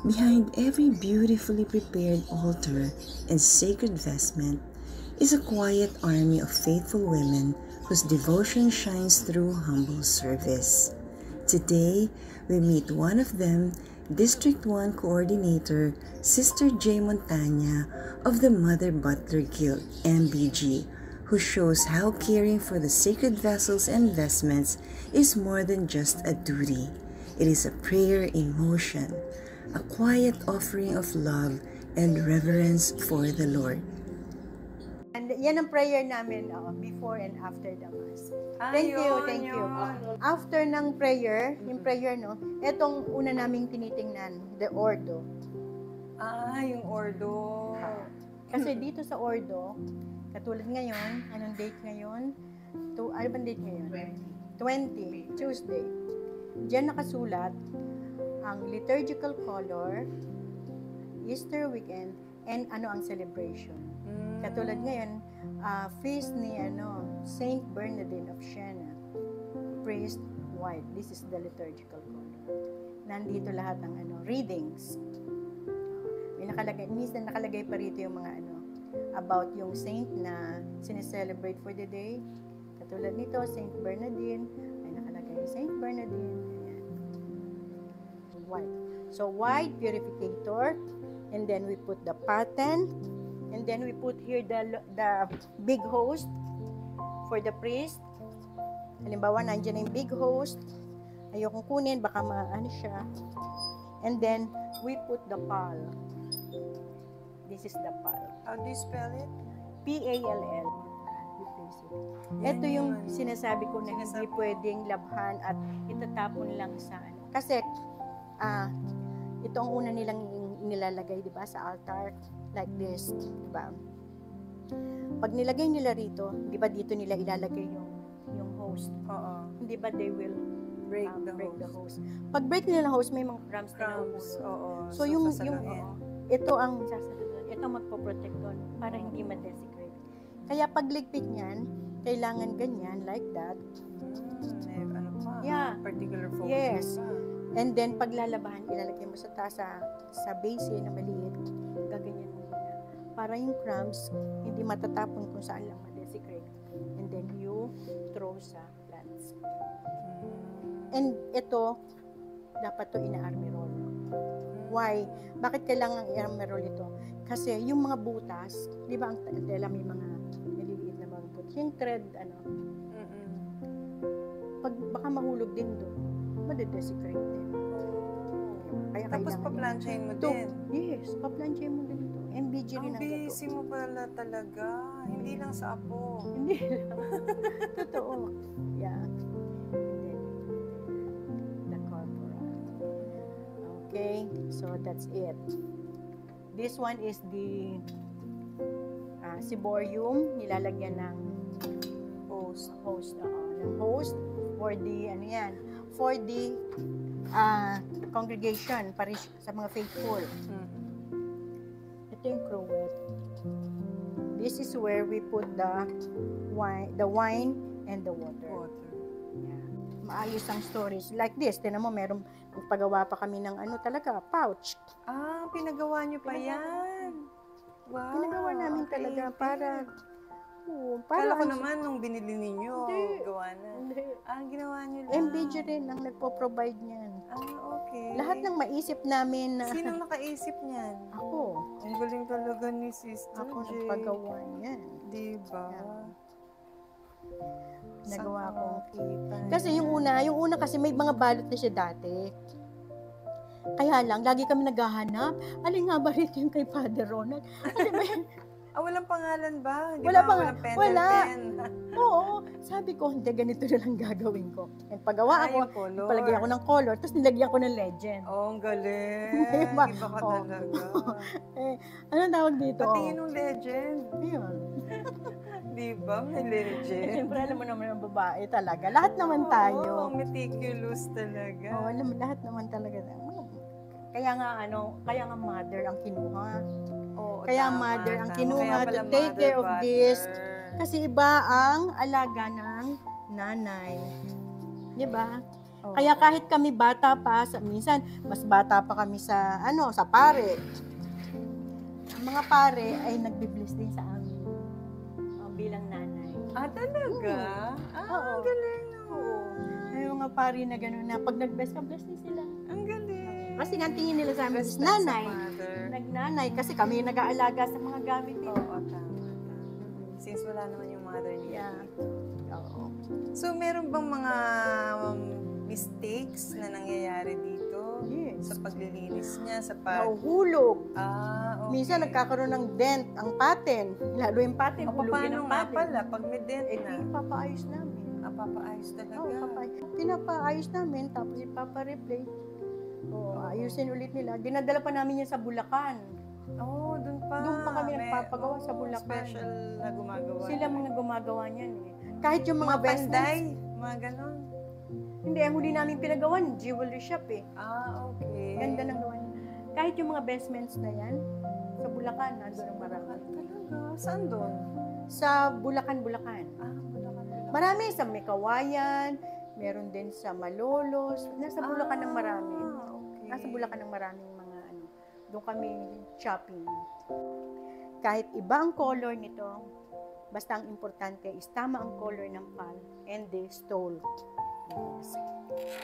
Behind every beautifully prepared altar and sacred vestment is a quiet army of faithful women whose devotion shines through humble service. Today, we meet one of them, District 1 Coordinator Sister J. Montana of the Mother Butler Guild, MBG, who shows how caring for the sacred vessels and vestments is more than just a duty. It is a prayer in motion, a quiet offering of love and reverence for the Lord. And yan ang prayer namin before and after the Mass. Thank you. After ng prayer, yung prayer, etong una naming tinitingnan, the ordo. Yung ordo. Kasi dito sa ordo, katulad ngayon, anong date ngayon? Ano bang date ngayon? 20, Tuesday. Diyan nakasulat ang liturgical color, Easter weekend, and ano ang celebration. Katulad ngayon, feast ni Saint Bernardine of Siena, priest white. This is the liturgical color. Nandito lahat ng readings. May nakalagay, minsan nakalagay pa rito yung mga about yung saint na sineselebrate for the day. Katulad nito, Saint Bernardine, may nakalagay Saint Bernardine. Ayan. White. So white, purificator, and then we put the paten, and then we put here the big host for the priest. Halimbawa, nandiyan na yung big host. Ayokong kunin, baka maano siya. And then, we put the pall. This is the pall. How do you spell it? P-A-L-L. Ito yung sinasabi ko na hindi pwedeng labhan at itatapon lang sa Kasi, ito ang una nilang nilalagay, di ba, sa altar. Like this, di ba? Pag nilagay nila rito, di ba dito nila ilalagay yung host? Oo. Hindi ba they will break the host? Pag break nila ng host, may mga crumbs na oo. So yung ito ang sasalunan. Ito magpo-protect doon para hindi ma-desecrate. Kaya pag ligpit niyan, kailangan ganyan, like that. Particular focus. Yes. And then, pag lalabahan, ilalagay mo sa taas sa basin na maliit, gaganyan mo muna. Para yung crumbs, hindi matatapon kung saan lang ma-desecrate. And then, you throw sa plants. And ito, dapat to ina-army roll. Why? Bakit kailangan i-army roll ito? Kasi yung mga butas, di ba ang tela may mga maliliit na mga butas. Yung thread, pag baka mahulog din doon, madedesecrate din. Kaya tapos paplansyahin mo din? Yes, paplansyahin mo din ito. MBG rin ang gato. Ang busy mo pala talaga. Hindi lang sa apo. Hindi lang. Totoo. Yeah. The corporal. Okay, so that's it. This one is the ciborium. Nilalagyan ng host. Ng host for the for the congregation, sa mga faithful. Ito yung cruet. This is where we put the wine and the water. Yeah. Maayos ang storage. Like this, tinan mo, pagawa pa kami ng talaga, pouch. Pinagawa niyo pa yan? Wow. Pinagawa namin talaga para Kala ko naman nung binili ninyo, gawa na. Hindi. Ginawa niyo lang. MBG rin ang nagpo-provide niyan. Okay. Lahat ng maisip namin na... Sino nakaisip niyan? Ako. Ang galing talaga ni Sister Ako J. nagpagawa niyan. Diba? Nagawa ko. Kita. Kasi yung una kasi may mga balot na siya dati. Kaya lang, lagi kami naghahanap. Alin nga ba rito yung kay Father Ronald? Alin ba yun? Walang pangalan ba? Walang pen. Oo. Sabi ko, hindi, ganito na lang gagawin ko. Nagpagawa ako, palagyan ko ng color, tapos nilagyan ko ng legend. Ang galing. Diba? Iba ka talaga. Anong tawag dito? Patingin ng legend. Ayun. Diba? May legend. Siyempre, alam mo naman ang babae talaga. Lahat naman tayo. Meticulous talaga. Alam mo, lahat naman talaga. Kaya nga mother ang kinuha. Kaya mother ang kinuha to take care of this. Kasi iba ang alaga ng nanay. Diba? Kaya kahit kami bata pa, minsan mas bata pa kami sa sa pare. Ang mga pare ay nagbi-bless din sa amin bilang nanay. Talaga? Oo. Ang galing Oo. May mga pare na gano'n na pag nag-bless ka, bless din sila. Ang galing. Kasi nga tingin nila sa amin, Respect nanay. sa mother. Nagnanay kasi kami nag-aalaga sa mga gamit nila. Oo, tama. Since wala naman yung mother niya. Yeah. Oo. So, meron bang mga mistakes na nangyayari dito? Yes. Sa paglilinis niya, sa Nahuhulog. okay. Minsan nagkakaroon ng dent ang paten. Lalo yung paten, hulugin Paano ang nga paten. pala, pag may dent na? Ipapaayos namin. Papaayos talaga. Pinapaayos namin, tapos ipapa-replay. Ayusin ulit nila. Dinadala pa namin yan sa Bulacan. Doon pa. Doon pa kami nagpapagawa sa Bulacan. Special na gumagawa. Sila mga gumagawa niyan eh. Kahit yung mga panday, vestments. mga ganon. Hindi, ang huli namin pinagawan, jewelry shop eh. Okay. Ganda ng gawan. Kahit yung mga vestments na yan, sa Bulacan, nandun ang marami. Talaga? Saan doon? Sa Bulacan. Bulacan. Marami sa Mekawayan, meron din sa Malolos. Nasa Bulacan ng marami. Okay. Nasa Bulacan ng maraming mga doon kami shopping. Kahit iba ang color nito, basta ang importante is tama ang color ng pal and the stole. Yes.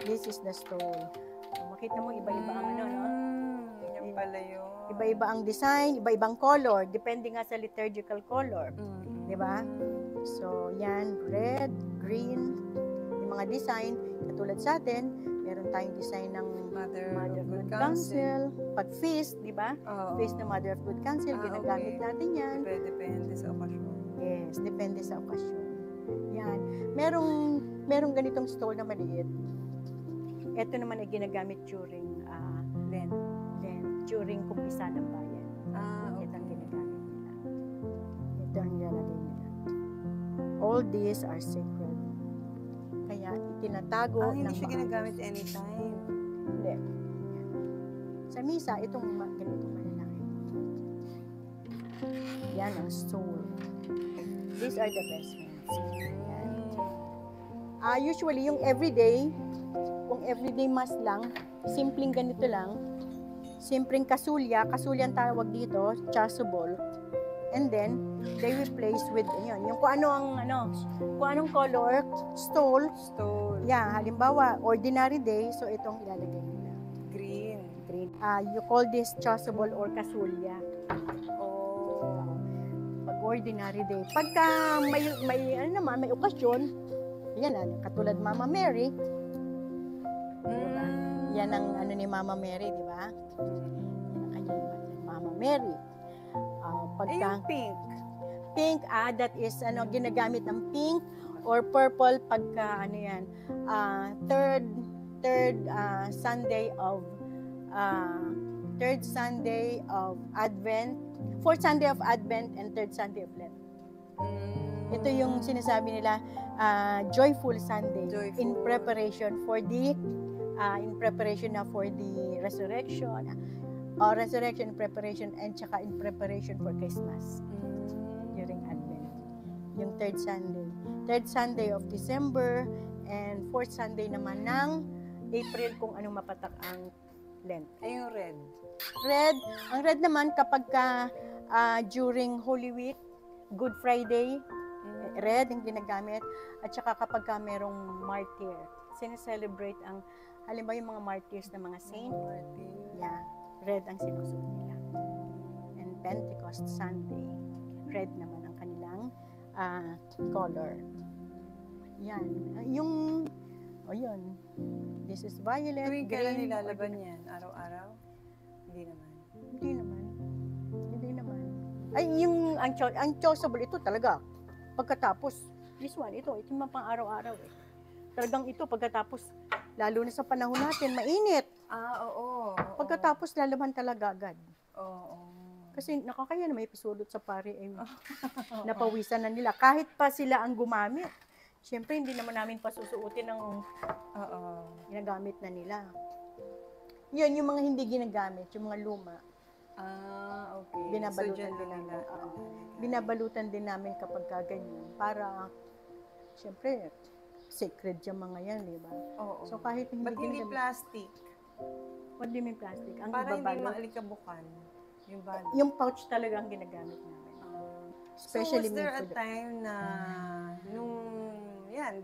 This is the stole. Makita mo iba-iba ang no? Yan pala yun. Iba-iba ang design, iba-ibang color, depende nga sa liturgical color. Di ba? So, yan, red, green, yung mga design, katulad sa atin, meron tayong design ng Mother of Good Counsel. Pag feast, di ba? Feast ng Mother of Good Counsel, ginagamit natin yan. Depende sa okasyon. Yes, depende sa okasyon. Yan. Merong ganitong stole na maliit. Ito naman ay ginagamit during Lent, during kumpisa ng bayan. Ito ang ginagamit nila. Ito ang nilalagay nila. All these are sacred. Kaya itinatago ng hindi siya ginagamit anytime. Hindi. Sa misa, itong ganitong malalaki. Yan ang stole. These are the best ones. Usually, yung everyday, kung everyday mass lang, simpleng ganito lang, simpleng kasulya ang tawag dito, chasuble, and then, they replace with, yung kung anong color, stole, halimbawa, ordinary day, so itong ilalagay nila. Green. You call this chasuble or kasulya. Pag ordinary day. Pagka may okasyon, yan katulad Mama Mary. Diba? Yan ang ni Mama Mary, di ba? Yan ang kanyang Mama Mary. Yung pink. Pink, that is ginagamit ng pink or purple pagka third Sunday of Advent, fourth Sunday of Advent and third Sunday of Lent. Ito yung sinasabi nila, joyful Sunday. In preparation for the resurrection, resurrection preparation, and tsaka in preparation for Christmas during Advent. Yung third Sunday of December, and fourth Sunday naman ng April kung anong mapatak ang Lent. Yung red. Ang red naman kapag during Holy Week, Good Friday, red ang ginagamit, at saka kapag merong martyr, sineselebrate ang, halimbawa yung mga martyrs na mga saint, red ang sinusuot nila. And Pentecost Sunday, red naman ang kanilang color. Yan. Yun. This is violet, Tuwing green. kailan nilalaban yan? Araw-araw? Hindi naman. Ay, ang chasuble, ito talaga. Pagkatapos, this one, ito yung pang araw-araw eh. Talagang ito, pagkatapos, lalo na sa panahon natin, mainit. Oo. Pagkatapos, lalaman talaga agad. Oo. Kasi nakakaya na may pisulot sa pare, napawisan na nila. Kahit pa sila ang gumamit. Siyempre, hindi naman namin pasusuotin ng ginagamit na nila. Yun, yung mga hindi ginagamit, yung mga luma. Okay. Binabalutan din namin. Binabalutan din namin kapag ganyan. Para, siyempre, sacred yung mga yan, di ba? Oo. So kahit hindi Ba't hindi ginagamit- plastic? What do you mean plastic? Ang Para hindi ibabalot. maalikabukan yung balot. Yung pouch talaga ang ginagamit namin. Especially so was there made a for the- time na nung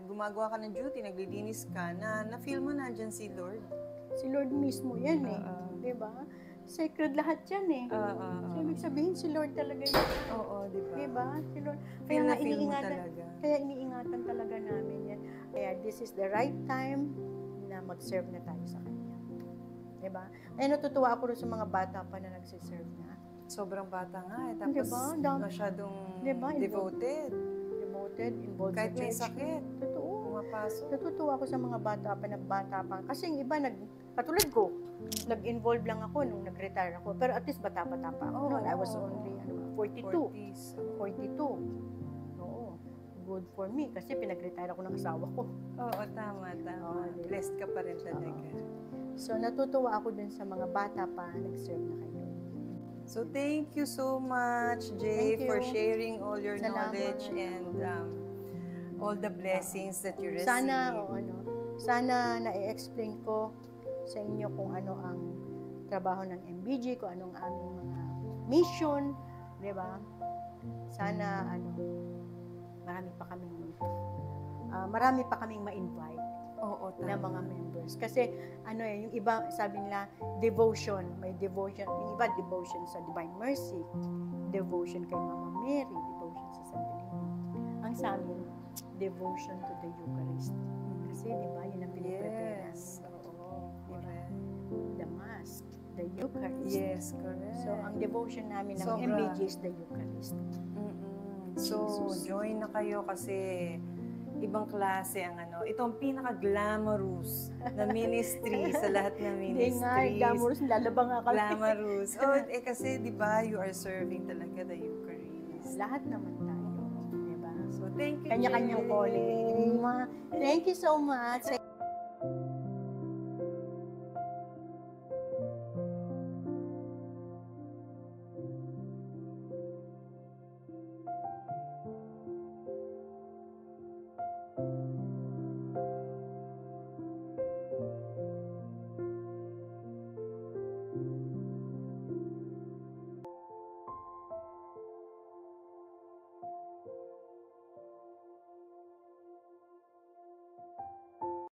gumagawa ka ng duty, naglilinis ka, na-feel mo nandyan si Lord? Si Lord mismo yan eh. Di ba? Sacred lahat yan eh. So, ibig sabihin si Lord talaga yun. Oo, di ba? Di ba? Si Lord. Feel na nga feel mo iniingatan. talaga. Kaya iniingatan talaga namin yan. Kaya this is the right time na mag-serve na tayo sa Kanya. Di ba? Ay natutuwa ako rin sa mga bata pa na nagsiserve na. Sobrang bata nga eh. Tapos Diba? masyadong Diba? devoted. Devoted, involved Kahit sa may church. sakit, Totoo. pumapasok. Natutuwa ako sa mga bata pa. Kasi yung iba, katulad ko, nag-involve lang ako nung nag-retire ako. Pero at least bata-bata pa ako. Oo. noon. I was only 42. 40s. 42. Oo. Good for me kasi pinag-retire ako ng asawa ko. Oo, tama. Oo, diba? Blessed ka pa rin talaga. So natutuwa ako dun sa mga bata pa nag-serve na kayo. So thank you so much, Jay, Thank you. for sharing all your Salamat. knowledge and all the blessings that you receive. Sana na-explain ko sa inyo kung ano ang trabaho ng MBG, kung anong aming mga mission, di ba? Sana marami pa kaming ma-invite Oo, na mga members. Kasi yung iba sabi nila devotion, may devotion, yung iba devotion sa Divine Mercy, devotion kay Mama Mary, devotion sa Santa Lina. Ang sa amin, devotion to the Eucharist. Kasi di ba, yun ang piniprepare namin. Yes. Oo, Diba? correct. The Mass, the Eucharist. Yes, correct. So, ang devotion namin ng Sobra. MBG is the Eucharist. So, Jesus. join na kayo kasi ibang klase ang ito ang pinaka-glamorous na ministry sa lahat ng Hindi nga, ministries. glamorous, lalabang nga kami. Glamorous. Kasi di ba you are serving talaga the Eucharist. Lahat naman tayo. Diba? So, thank you, Kanya-kanyang Jay. calling. Thank you so much.